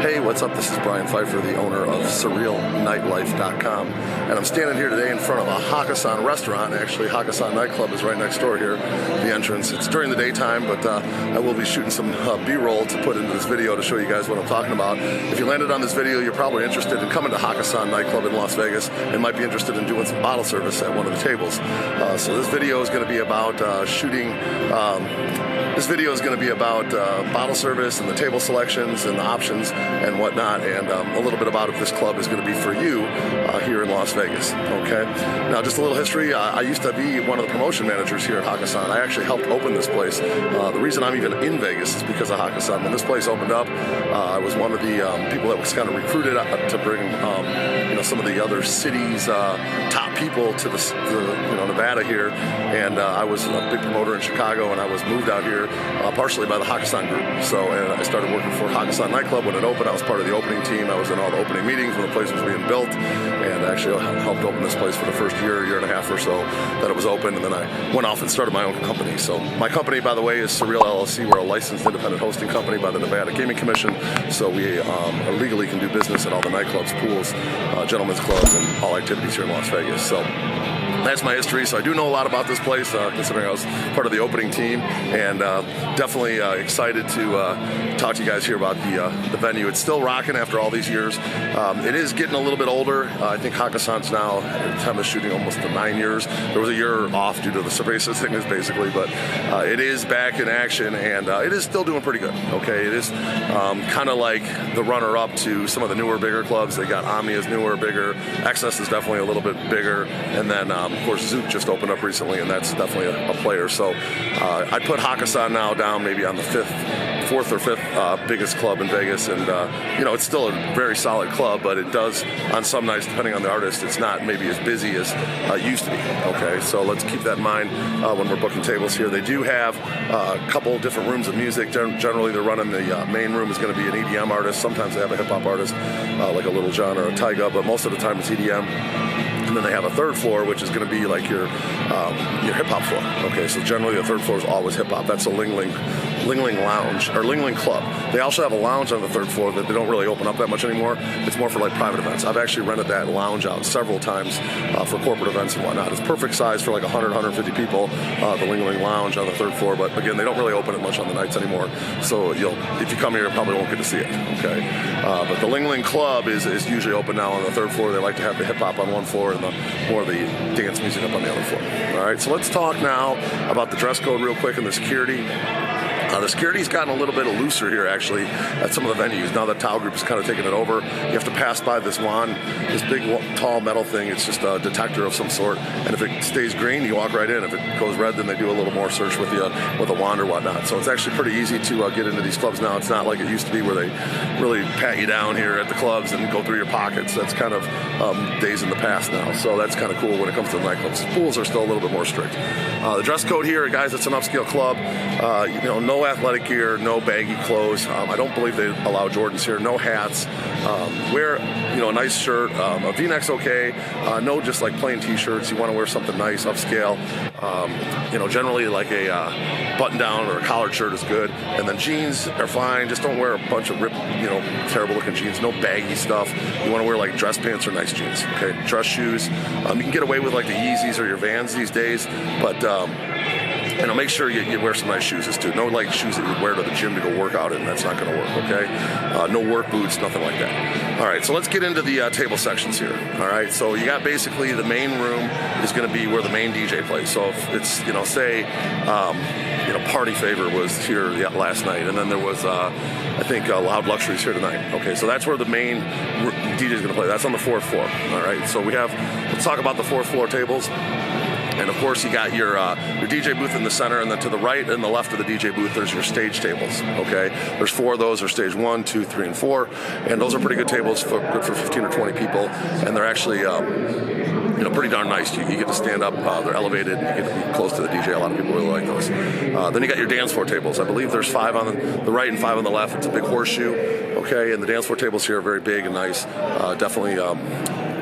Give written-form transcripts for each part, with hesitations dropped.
Hey, what's up? This is Brian Pfeiffer, the owner of Surreal Nightlife.com, and I'm standing here today in front of a Hakkasan restaurant. Actually, Hakkasan nightclub is right next door here, the entrance. It's during the daytime, but I will be shooting some B-roll to put into this video to show you guys what I'm talking about. If you landed on this video, you're probably interested in coming to Hakkasan nightclub in Las Vegas and might be interested in doing some bottle service at one of the tables. So this video is going to be about bottle service and the table selections and the options and whatnot, and a little bit about if this club is going to be for you here in Las Vegas. Okay. Now, just a little history. I used to be one of the promotion managers here at Hakkasan. I actually helped open this place. The reason I'm even in Vegas is because of Hakkasan. When this place opened up, I was one of the people that was kind of recruited to bring some of the other cities' top people to Nevada here, and I was a big promoter in Chicago, and I was moved out here partially by the Hakkasan Grid. So I started working for Hakkasan nightclub when it opened. I was part of the opening team. I was in all the opening meetings when the place was being built, and actually helped open this place for the first year and a half or so that it was open, and then I went off and started my own company. So my company, by the way, is Surreal LLC. We're a licensed independent hosting company by the Nevada Gaming Commission, so we legally can do business at all the nightclubs, pools, gentlemen's clubs, and all activities here in Las Vegas. So that's my history. So I do know a lot about this place, considering I was part of the opening team, and definitely excited to talk to you guys here about the venue. It's still rocking after all these years. It is getting a little bit older. I think Hakkasan's now, at the time of shooting, almost to 9 years. There was a year off due to the Surveillance sickness, basically, but it is back in action, and it is still doing pretty good. Okay, it is kind of like the runner-up to some of the newer, bigger clubs. They got Omnia's newer, bigger. Excess is definitely a little bit bigger, and then of course, Zook just opened up recently, and that's definitely a player. So I'd put Hakkasan now down maybe on the fourth or fifth biggest club in Vegas, and it's still a very solid club, but it does, on some nights, depending on the artist, it's not maybe as busy as it used to be. Okay, so let's keep that in mind when we're booking tables here. They do have a couple different rooms of music. Generally, they're running the main room is going to be an EDM artist. Sometimes they have a hip-hop artist, like a Little John or a Tyga, but most of the time it's EDM. And then they have a third floor, which is going to be like your hip-hop floor. Okay, so generally the third floor is always hip-hop. That's a Ling lounge, or Ling club. They also have a lounge on the third floor that they don't really open up that much anymore. It's more for like private events. I've actually rented that lounge out several times for corporate events and whatnot. It's perfect size for like 150 people, the Ling lounge on the third floor. But again, they don't really open it much on the nights anymore. So if you come here, you probably won't get to see it. Okay, but the Ling club is usually open now on the third floor. They like to have the hip-hop on one floor and more of the dance music up on the other floor. All right, so let's talk now about the dress code real quick and the security. The security's gotten a little bit looser here, actually, at some of the venues. Now that Tao Group is kind of taking it over, you have to pass by this wand, this big, tall metal thing. It's just a detector of some sort, and if it stays green, you walk right in. If it goes red, then they do a little more search with a wand or whatnot. So it's actually pretty easy to get into these clubs now. It's not like it used to be where they really pat you down here at the clubs and go through your pockets. That's kind of days in the past now. So that's kind of cool when it comes to the nightclubs. Pools are still a little bit more strict. The dress code here, guys, it's an upscale club. No athletic gear, no baggy clothes. I don't believe they allow Jordans here. No hats. Wear a nice shirt. A V-neck's okay. No just like plain t-shirts. You want to wear something nice, upscale. Generally like a button-down or a collared shirt is good. And then jeans are fine. Just don't wear a bunch of ripped, terrible-looking jeans. No baggy stuff. You want to wear like dress pants or nice jeans. Okay, dress shoes. You can get away with like the Yeezys or your Vans these days, but make sure you wear some nice shoes too. No like shoes that you wear to the gym to go work out in. That's not going to work, okay? No work boots, nothing like that. All right, so let's get into the table sections here. All right, so you got basically the main room is going to be where the main DJ plays. So if it's, say, Party Favor was here last night, and then there was, I think, Loud Luxury's here tonight. Okay, so that's where the main DJ is going to play. That's on the fourth floor. All right, so let's talk about the fourth floor tables. And of course, you got your DJ booth in the center, and then to the right and the left of the DJ booth, there's your stage tables. Okay, there's 4 of those. There's stage 1, 2, 3, and 4, and those are pretty good tables, good for 15 or 20 people, and they're actually pretty darn nice. You get to stand up. They're elevated. You get to be close to the DJ. A lot of people really like those. Then you got your dance floor tables. I believe there's 5 on the right and 5 on the left. It's a big horseshoe. Okay, and the dance floor tables here are very big and nice. Definitely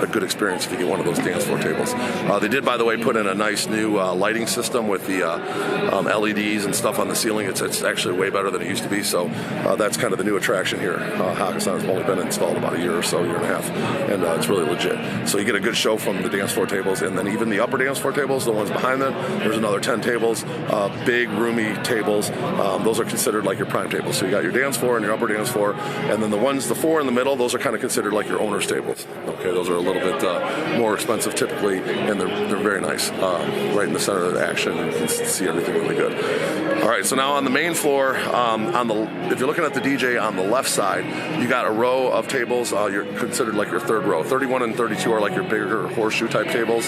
a good experience if you get one of those dance floor tables. They did, by the way, put in a nice new lighting system with the LEDs and stuff on the ceiling. It's actually way better than it used to be, so that's kind of the new attraction here. Hakkasan has only been installed about a year or so, year and a half, and it's really legit. So you get a good show from the dance floor tables, and then even the upper dance floor tables, the ones behind them, there's another 10 tables, big roomy tables. Those are considered like your prime tables. So you got your dance floor and your upper dance floor, and then the four in the middle, those are kind of considered like your owner's tables. Okay, those are a little bit more expensive typically, and they're very nice. Right in the center of the action, you can see everything really good. All right, so now on the main floor, if you're looking at the DJ on the left side, you got a row of tables. You're considered like your third row. 31 and 32 are like your bigger horseshoe type tables.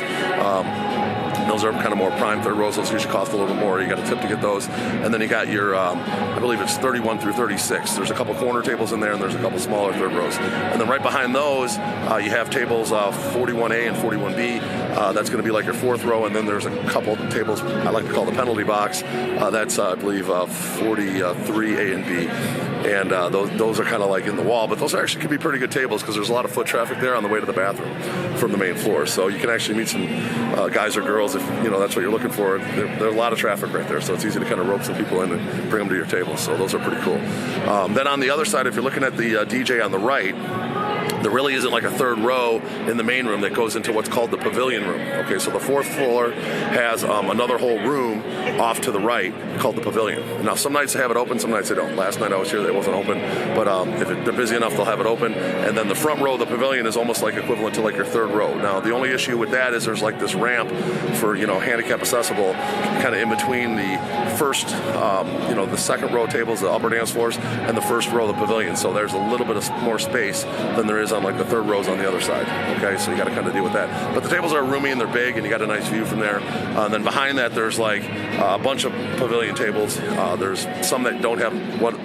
Those are kind of more prime third rows. Those usually cost a little bit more. You got a tip to get those. And then you got your, I believe it's 31 through 36. There's a couple corner tables in there, and there's a couple smaller third rows. And then right behind those, you have tables 41A and 41B. That's going to be like your fourth row. And then there's a couple tables I like to call the penalty box. That's, I believe, 43A and B. And those are kind of like in the wall. But those actually can be pretty good tables because there's a lot of foot traffic there on the way to the bathroom from the main floor. So you can actually meet some guys or girls if that's what you're looking for. There's a lot of traffic right there, so it's easy to kind of rope some people in and bring them to your table. So those are pretty cool. Then on the other side, if you're looking at the DJ on the right, there really isn't like a third row in the main room that goes into what's called the Pavilion room. Okay, so the fourth floor has another whole room off to the right called the Pavilion. Now, some nights they have it open, some nights they don't. Last night I was here, it wasn't open, but if they're busy enough, they'll have it open. And then the front row of the Pavilion is almost like equivalent to like your third row. Now, the only issue with that is there's like this ramp for, handicap accessible kind of in between the first, the second row tables, the upper dance floors, and the first row of the Pavilion. So there's a little bit of more space than there is on like the third rows on the other side. Okay, so you got to kind of deal with that. But the tables are roomy and they're big, and you got a nice view from there. And then behind that, there's like a bunch of Pavilion tables. There's some that don't have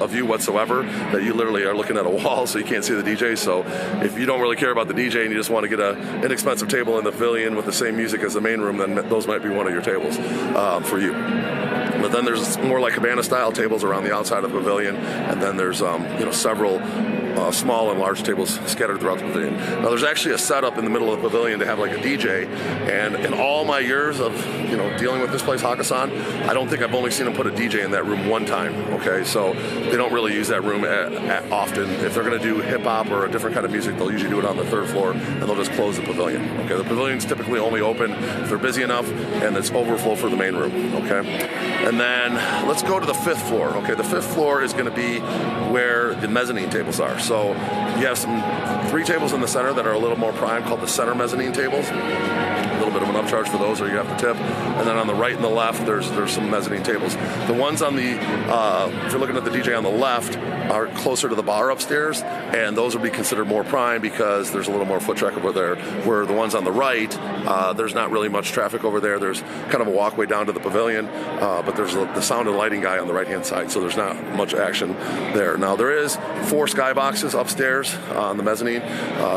a view whatsoever, that you literally are looking at a wall, so you can't see the DJ. So if you don't really care about the DJ and you just want to get an inexpensive table in the Pavilion with the same music as the main room, then those might be one of your tables for you. But then there's more like cabana-style tables around the outside of the Pavilion, and then there's several small and large tables scattered throughout the Pavilion. Now, there's actually a setup in the middle of the Pavilion to have like a DJ, and in all my years of dealing with this place, Hakkasan, I don't think I've only seen them put a DJ in that room one time. Okay, so they don't really use that room often. If they're going to do hip hop or a different kind of music, they'll usually do it on the third floor, and they'll just close the Pavilion. Okay, the Pavilion's typically only open if they're busy enough, and it's overflow for the main room. Okay, and then let's go to the fifth floor. Okay, the fifth floor is going to be where the mezzanine tables are. So you have three tables in the center that are a little more prime, called the center mezzanine tables. A little bit of an upcharge for those, or you have to tip. And then on the right and the left, there's some mezzanine tables. The ones on the, if you're looking at the DJ on the left, are closer to the bar upstairs, and those would be considered more prime because there's a little more foot traffic over there. Where the ones on the right, there's not really much traffic over there. There's kind of a walkway down to the Pavilion, but there's the sound and lighting guy on the right-hand side, so there's not much action there. Now, there is 4 skyboxes upstairs on the mezzanine,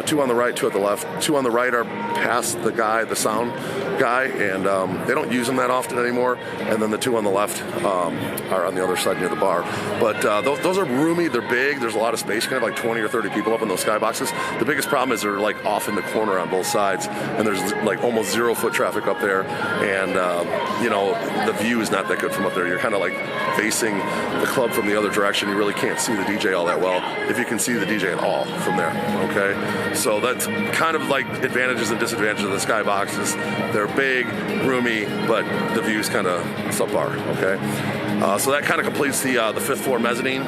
2 on the right, 2 at the left. 2 on the right are past the sound guy, and they don't use them that often anymore. And then the 2 on the left are on the other side near the bar. But those are roomy. They're big. There's a lot of space. You can have like 20 or 30 people up in those skyboxes. The biggest problem is they're like off in the corner on both sides, and there's like almost 0 foot traffic up there. And the view is not that good from up there. You're kind of like facing the club from the other direction. You really can't see the DJ all that well, if you can see the DJ at all from there. Okay, so that's kind of like advantages and disadvantages of the skyboxes. They're big, roomy, but the view's kind of subpar. Okay, so that kind of completes the 5th floor mezzanine.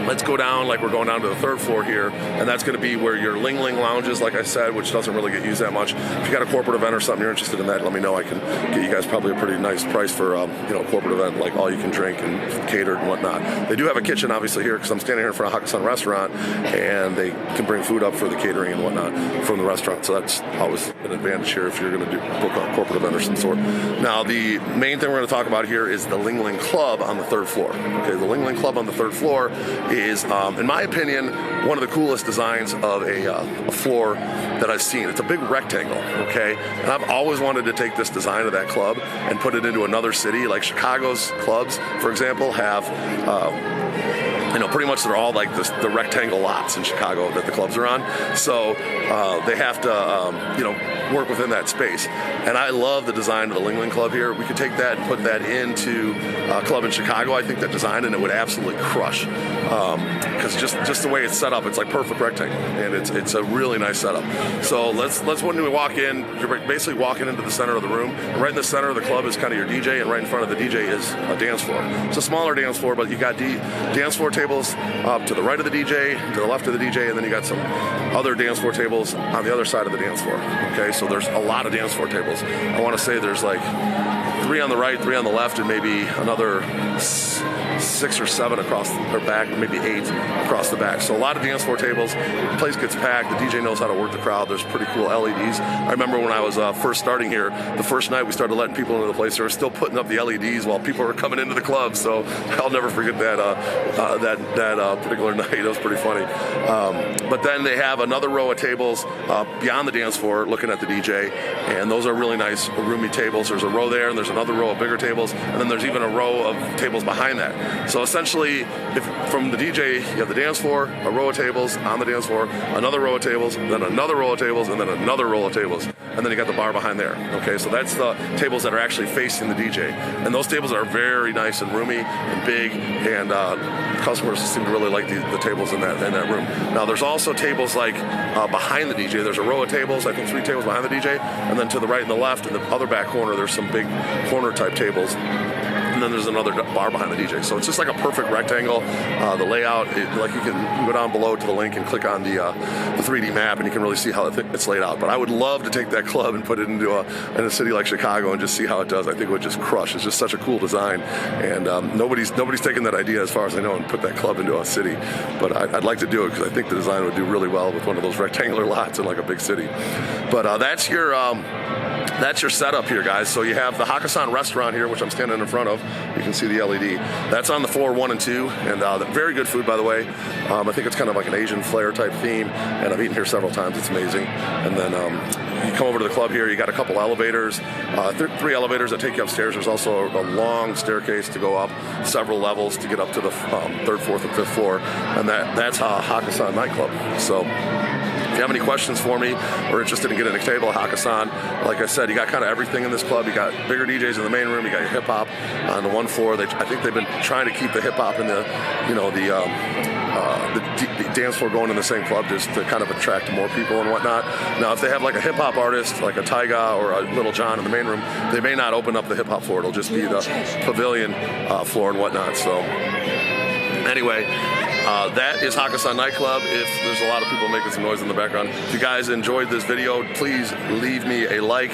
Let's go down, like we're going down to the 3rd floor here, and that's going to be where your Ling lounges, like I said, which doesn't really get used that much. If you got a corporate event or something you're interested in that, let me know. I can get you guys probably a pretty nice price for a corporate event, like all you can drink and catered and whatnot. They do have a kitchen obviously here, because I'm standing here in front of Hakkasan restaurant, and they can bring food up for the catering and whatnot from the restaurant. So that's always an advantage here if you're going to book a corporate event of some sort. Now, the main thing we're going to talk about here is the Ling Club on the 3rd floor. Okay, the Ling Club on the 3rd floor is, in my opinion, one of the coolest designs of a floor that I've seen. It's a big rectangle, okay? And I've always wanted to take this design of that club and put it into another city. Like Chicago's clubs, for example, have pretty much they're all like the rectangle lots in Chicago that the clubs are on. So they have to, work within that space. And I love the design of the Ling Club here. We could take that and put that into a club in Chicago, I think, that design, and it would absolutely crush. Because just the way it's set up, it's like perfect rectangle, and it's a really nice setup. So when we walk in, you're basically walking into the center of the room. And right in the center of the club is kind of your DJ, and right in front of the DJ is a dance floor. It's a smaller dance floor, but you got dance floor tables to the right of the DJ, to the left of the DJ, and then you got some other dance floor tables on the other side of the dance floor. Okay, so there's a lot of dance floor tables. I want to say there's like 3 on the right, 3 on the left, and maybe another 6 or 7 across the back, maybe 8 across the back. So a lot of dance floor tables. The place gets packed. The DJ knows how to work the crowd. There's pretty cool LEDs. I remember when I was first starting here, the first night we started letting people into the place, they were still putting up the LEDs while people were coming into the club. So I'll never forget that particular night. It was pretty funny. But then they have another row of tables beyond the dance floor looking at the DJ, and those are really nice roomy tables. There's a row there, and there's another row of bigger tables, and then there's even a row of tables behind that. So essentially, from the DJ, you have the dance floor, a row of tables on the dance floor, another row of tables, then another row of tables, and then another row of tables, and then you got the bar behind there. Okay, so that's the tables that are actually facing the DJ, and those tables are very nice and roomy and big, and customers seem to really like the tables in that room. Now there's also tables like behind the DJ. There's a row of tables, I think 3 tables behind the DJ, and then to the right and the left in the other back corner, there's some big corner type tables. And then there's another bar behind the DJ. So it's just like a perfect rectangle. The layout, you can go down below to the link and click on the 3D map, and you can really see how it's laid out. But I would love to take that club and put it into a city like Chicago and just see how it does. I think it would just crush. It's just such a cool design, and nobody's taken that idea, as far as I know, and put that club into a city. But I'd like to do it because I think the design would do really well with one of those rectangular lots in like a big city. But that's your setup here, guys. So you have the Hakkasan restaurant here, which I'm standing in front of. You can see the LED. That's on the floor 1 and 2, and very good food, by the way. I think it's kind of like an Asian flair type theme, and I've eaten here several times. It's amazing. And then you come over to the club here. You got a couple elevators, 3 elevators that take you upstairs. There's also a long staircase to go up several levels to get up to the 3rd, 4th, and 5th floor, and that's Hakkasan nightclub. So if you have any questions for me or interested in getting a table at Hakkasan, like I said, you got kind of everything in this club. You got bigger DJs in the main room. You got your hip hop on the 1 floor. I think they've been trying to keep the hip hop in the dance floor going in the same club just to kind of attract more people and whatnot. Now, if they have like a hip hop artist, like a Tyga or a Little John in the main room, they may not open up the hip hop floor. It'll just be the Pavilion floor and whatnot. So anyway, that is Hakkasan Nightclub. If there's a lot of people making some noise in the background, if you guys enjoyed this video, please leave me a like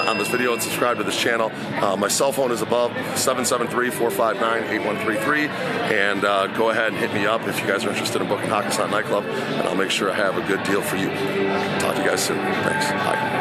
on this video and subscribe to this channel. My cell phone is above, 773-459-8133, and go ahead and hit me up if you guys are interested in booking Hakkasan Nightclub, and I'll make sure I have a good deal for you. Talk to you guys soon. Thanks. Bye.